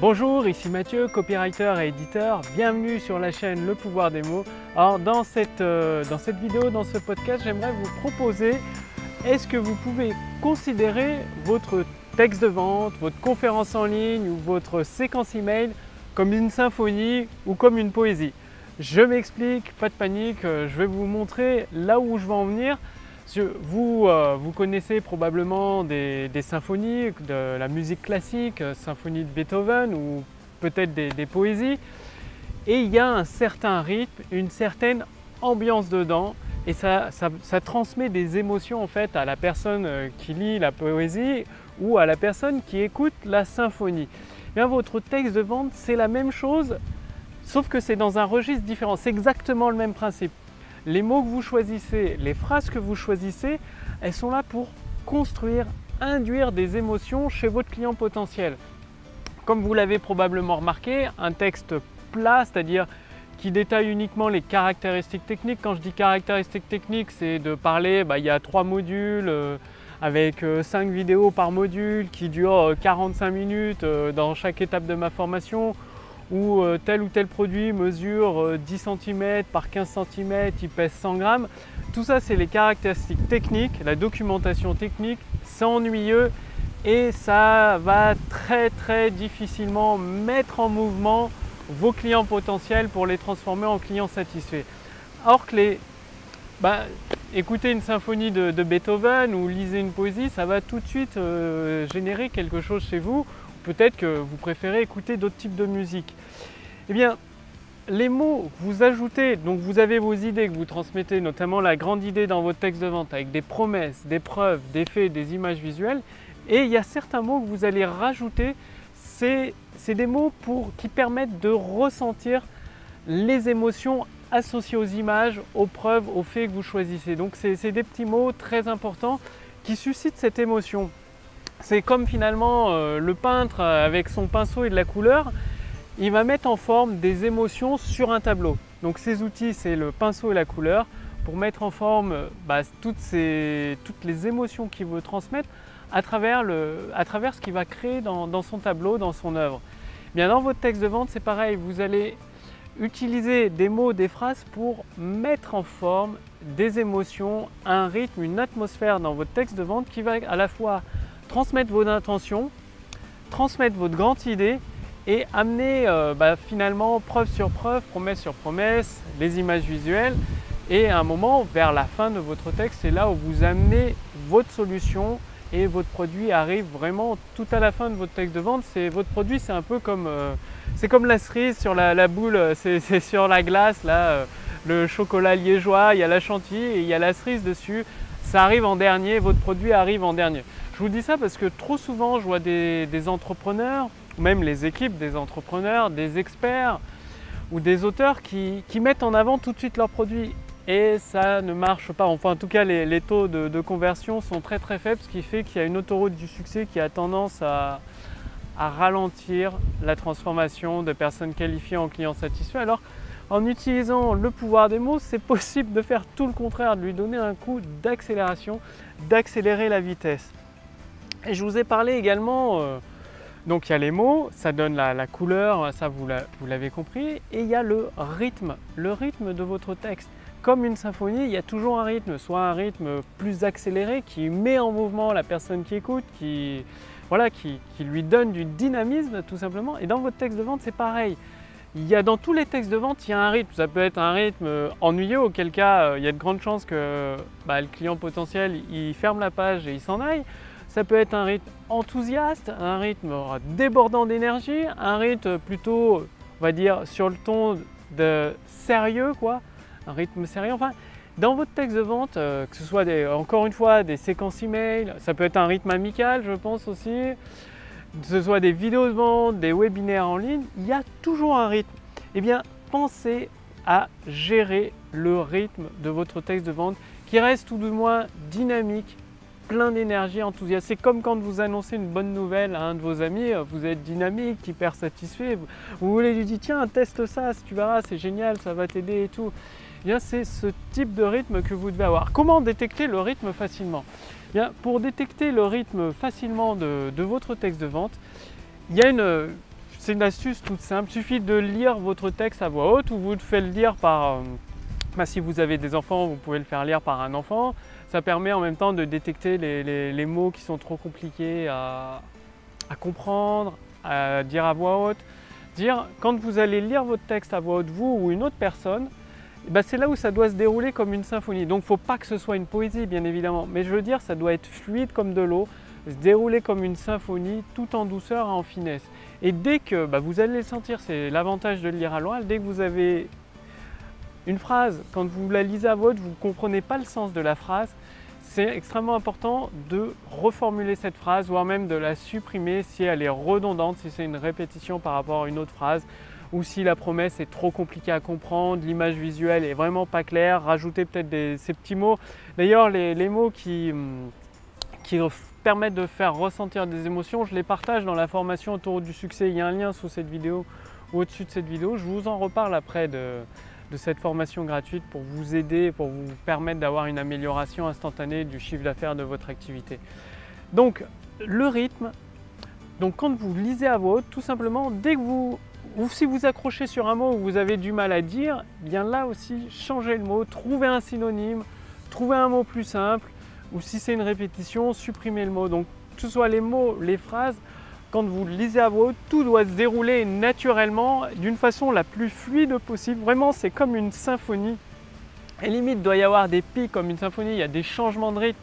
Bonjour, ici Mathieu, copywriter et éditeur. Bienvenue sur la chaîne Le Pouvoir des mots. Alors dans cette vidéo, dans ce podcast, j'aimerais vous proposer, est-ce que vous pouvez considérer votre texte de vente, votre conférence en ligne ou votre séquence email comme une symphonie ou comme une poésie? Je m'explique, pas de panique, je vais vous montrer là où je veux en venir. Vous connaissez probablement des symphonies, de la musique classique, symphonie de Beethoven ou peut-être des poésies. Et il y a un certain rythme, une certaine ambiance dedans et ça transmet des émotions en fait à la personne qui lit la poésie ou à la personne qui écoute la symphonie. Bien, votre texte de vente, c'est la même chose, sauf que c'est dans un registre différent. C'est exactement le même principe. Les mots que vous choisissez, les phrases que vous choisissez, elles sont là pour construire, induire des émotions chez votre client potentiel. Comme vous l'avez probablement remarqué, un texte plat, c'est-à-dire qui détaille uniquement les caractéristiques techniques. Quand je dis caractéristiques techniques, c'est de parler, il y a 3 modules avec 5 vidéos par module qui durent 45 minutes dans chaque étape de ma formation, où tel ou tel produit mesure 10 cm par 15 cm, il pèse 100 grammes. Tout ça, c'est les caractéristiques techniques, la documentation technique, c'est ennuyeux et ça va très difficilement mettre en mouvement vos clients potentiels pour les transformer en clients satisfaits. Or que écouter une symphonie de Beethoven ou lisez une poésie, ça va tout de suite générer quelque chose chez vous. Peut-être que vous préférez écouter d'autres types de musique. Eh bien, les mots que vous ajoutez, donc vous avez vos idées que vous transmettez, notamment la grande idée dans votre texte de vente avec des promesses, des preuves, des faits, des images visuelles. Et il y a certains mots que vous allez rajouter, c'est des mots qui permettent de ressentir les émotions associées aux images, aux preuves, aux faits que vous choisissez. Donc c'est des petits mots très importants qui suscitent cette émotion. C'est comme finalement le peintre avec son pinceau et de la couleur, il va mettre en forme des émotions sur un tableau. Donc ces outils, c'est le pinceau et la couleur pour mettre en forme toutes les émotions qu'il veut transmettre à travers ce qu'il va créer dans son tableau, dans son œuvre. Bien, dans votre texte de vente, c'est pareil, vous allez utiliser des mots, des phrases pour mettre en forme des émotions, un rythme, une atmosphère dans votre texte de vente qui va à la fois transmettre vos intentions, transmettre votre grande idée et amener finalement preuve sur preuve, promesse sur promesse, les images visuelles. Et à un moment, vers la fin de votre texte, c'est là où vous amenez votre solution et votre produit arrive vraiment tout à la fin de votre texte de vente. Votre produit, c'est un peu comme, la cerise sur la boule, c'est sur la glace, là, le chocolat liégeois, il y a la chantilly et il y a la cerise dessus. Ça arrive en dernier, votre produit arrive en dernier. Je vous dis ça parce que trop souvent, je vois des entrepreneurs, même les équipes des entrepreneurs, des experts ou des auteurs qui mettent en avant tout de suite leurs produits. Et ça ne marche pas. Enfin, en tout cas, les taux de conversion sont très faibles, ce qui fait qu'il y a une autoroute du succès qui a tendance à ralentir la transformation de personnes qualifiées en clients satisfaits. Alors, en utilisant le pouvoir des mots, c'est possible de faire tout le contraire, de lui donner un coup d'accélération, d'accélérer la vitesse. Et je vous ai parlé également, donc il y a les mots, ça donne la couleur, ça vous l'avez compris, et il y a le rythme de votre texte. Comme une symphonie, il y a toujours un rythme, soit un rythme plus accéléré qui met en mouvement la personne qui écoute, qui lui donne du dynamisme tout simplement. Et dans votre texte de vente, c'est pareil. Dans tous les textes de vente, il y a un rythme. Ça peut être un rythme ennuyeux, auquel cas il y a de grandes chances que le client potentiel il ferme la page et il s'en aille. Ça peut être un rythme enthousiaste, un rythme débordant d'énergie, un rythme plutôt, on va dire, sur le ton de sérieux, quoi. Un rythme sérieux. Enfin, dans votre texte de vente, que ce soit encore une fois des séquences email, ça peut être un rythme amical, je pense aussi, que ce soit des vidéos de vente, des webinaires en ligne, il y a toujours un rythme. Eh bien, pensez à gérer le rythme de votre texte de vente qui reste tout de moins dynamique, plein d'énergie, enthousiaste. C'est comme quand vous annoncez une bonne nouvelle à un de vos amis, vous êtes dynamique, hyper satisfait, vous voulez lui dire tiens, teste ça, tu verras, c'est génial, ça va t'aider et tout. Eh bien, c'est ce type de rythme que vous devez avoir. Comment détecter le rythme facilement? Eh bien, pour détecter le rythme facilement de votre texte de vente, il y a c'est une astuce toute simple. Il suffit de lire votre texte à voix haute ou vous le faites lire par... si vous avez des enfants, vous pouvez le faire lire par un enfant. Ça permet en même temps de détecter les mots qui sont trop compliqués à comprendre, à dire à voix haute. Quand vous allez lire votre texte à voix haute, vous ou une autre personne, c'est là où ça doit se dérouler comme une symphonie. Donc il ne faut pas que ce soit une poésie, bien évidemment. Mais je veux dire, ça doit être fluide comme de l'eau, se dérouler comme une symphonie, tout en douceur et en finesse. Et dès que vous allez le sentir, c'est l'avantage de le lire à l'oral, dès que vous avez une phrase, quand vous la lisez à voix haute, vous ne comprenez pas le sens de la phrase, c'est extrêmement important de reformuler cette phrase, voire même de la supprimer si elle est redondante, si c'est une répétition par rapport à une autre phrase, ou si la promesse est trop compliquée à comprendre, l'image visuelle est vraiment pas claire, rajoutez peut-être ces petits mots. D'ailleurs, les mots qui permettent de faire ressentir des émotions, je les partage dans la formation Autoroute du succès. Il y a un lien sous cette vidéo ou au-dessus de cette vidéo. Je vous en reparle après de cette formation gratuite pour vous aider, pour vous permettre d'avoir une amélioration instantanée du chiffre d'affaires de votre activité. Donc, le rythme. Donc, quand vous lisez à voix haute, tout simplement, dès que si vous accrochez sur un mot ou vous avez du mal à dire, bien là aussi, changez le mot, trouvez un synonyme, trouvez un mot plus simple, ou si c'est une répétition, supprimez le mot. Donc, que ce soit les mots, les phrases, quand vous lisez à voix haute, tout doit se dérouler naturellement, d'une façon la plus fluide possible. Vraiment, c'est comme une symphonie. Et limite, il doit y avoir des pics comme une symphonie, il y a des changements de rythme.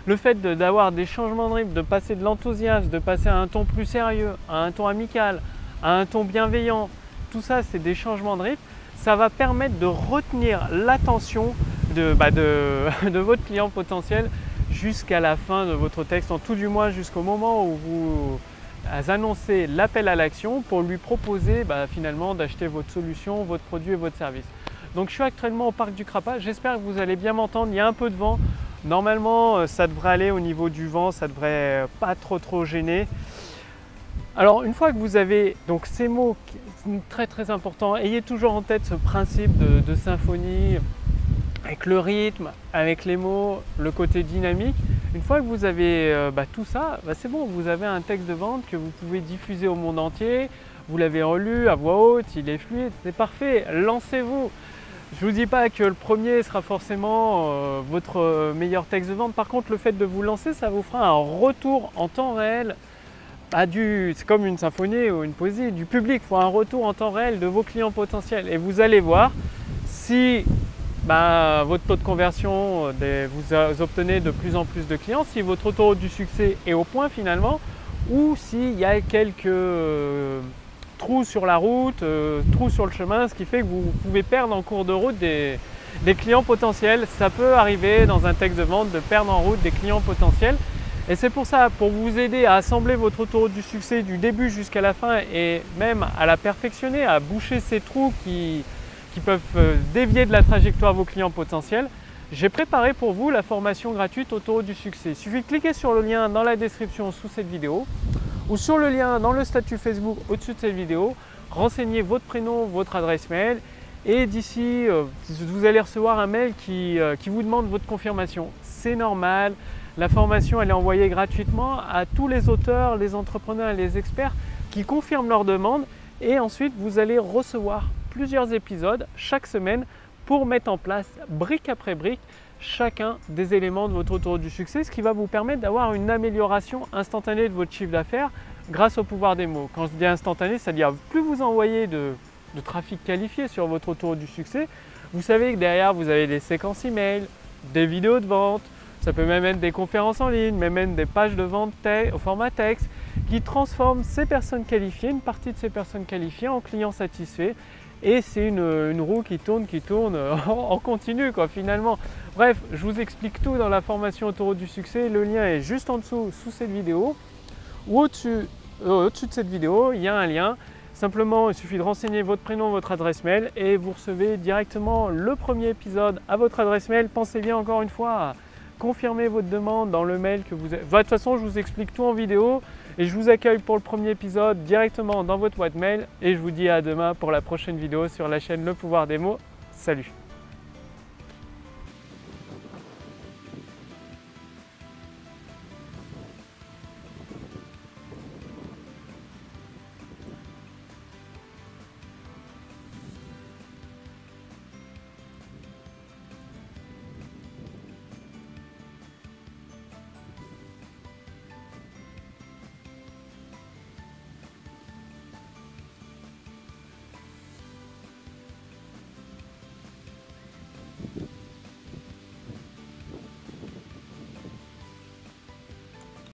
Le fait d'avoir des changements de rythme, de passer de l'enthousiasme, de passer à un ton plus sérieux, à un ton amical, à un ton bienveillant, tout ça, c'est des changements de rythme. Ça va permettre de retenir l'attention de votre client potentiel jusqu'à la fin de votre texte, en tout du moins jusqu'au moment où vous annoncez l'appel à l'action pour lui proposer finalement d'acheter votre solution, votre produit et votre service. Donc je suis actuellement au parc du Crapa, j'espère que vous allez bien m'entendre, il y a un peu de vent. Normalement ça devrait aller au niveau du vent, ça devrait pas trop gêner. Alors une fois que vous avez donc ces mots très importants, ayez toujours en tête ce principe de symphonie, avec le rythme, avec les mots, le côté dynamique. Une fois que vous avez tout ça, c'est bon, vous avez un texte de vente que vous pouvez diffuser au monde entier. Vous l'avez relu à voix haute, il est fluide, c'est parfait, lancez-vous. Je ne vous dis pas que le premier sera forcément votre meilleur texte de vente. Par contre, le fait de vous lancer, ça vous fera un retour en temps réel. C'est comme une symphonie ou une poésie, du public. Il faut un retour en temps réel de vos clients potentiels. Et vous allez voir si votre taux de conversion, vous obtenez de plus en plus de clients, si votre autoroute du succès est au point finalement, ou s'il y a quelques trous sur la route, trous sur le chemin, ce qui fait que vous pouvez perdre en cours de route des clients potentiels. Ça peut arriver dans un texte de vente de perdre en route des clients potentiels. Et c'est pour ça, pour vous aider à assembler votre autoroute du succès du début jusqu'à la fin et même à la perfectionner, à boucher ces trous qui peuvent dévier de la trajectoire vos clients potentiels, j'ai préparé pour vous la formation gratuite Autoroute du succès. Il suffit de cliquer sur le lien dans la description sous cette vidéo ou sur le lien dans le statut Facebook au-dessus de cette vidéo, renseignez votre prénom, votre adresse mail et d'ici, vous allez recevoir un mail qui vous demande votre confirmation. C'est normal, la formation elle est envoyée gratuitement à tous les auteurs, les entrepreneurs et les experts qui confirment leur demande et ensuite vous allez recevoir plusieurs épisodes chaque semaine pour mettre en place brique après brique chacun des éléments de votre autoroute du succès, ce qui va vous permettre d'avoir une amélioration instantanée de votre chiffre d'affaires grâce au pouvoir des mots. Quand je dis instantané, c'est-à-dire plus vous envoyez de trafic qualifié sur votre autoroute du succès, vous savez que derrière vous avez des séquences email, des vidéos de vente, ça peut même être des conférences en ligne, même des pages de vente au format texte qui transforment ces personnes qualifiées, une partie de ces personnes qualifiées en clients satisfaits. Et c'est une roue qui tourne en continu finalement. Bref, je vous explique tout dans la formation Autoroute du succès. Le lien est juste en dessous sous cette vidéo ou au-dessus de cette vidéo, il y a un lien. Simplement, il suffit de renseigner votre prénom, votre adresse mail et vous recevez directement le premier épisode à votre adresse mail. Pensez bien encore une fois à confirmer votre demande dans le mail que vous avez. De toute façon, je vous explique tout en vidéo et je vous accueille pour le premier épisode directement dans votre boîte mail et je vous dis à demain pour la prochaine vidéo sur la chaîne Le Pouvoir des mots. Salut!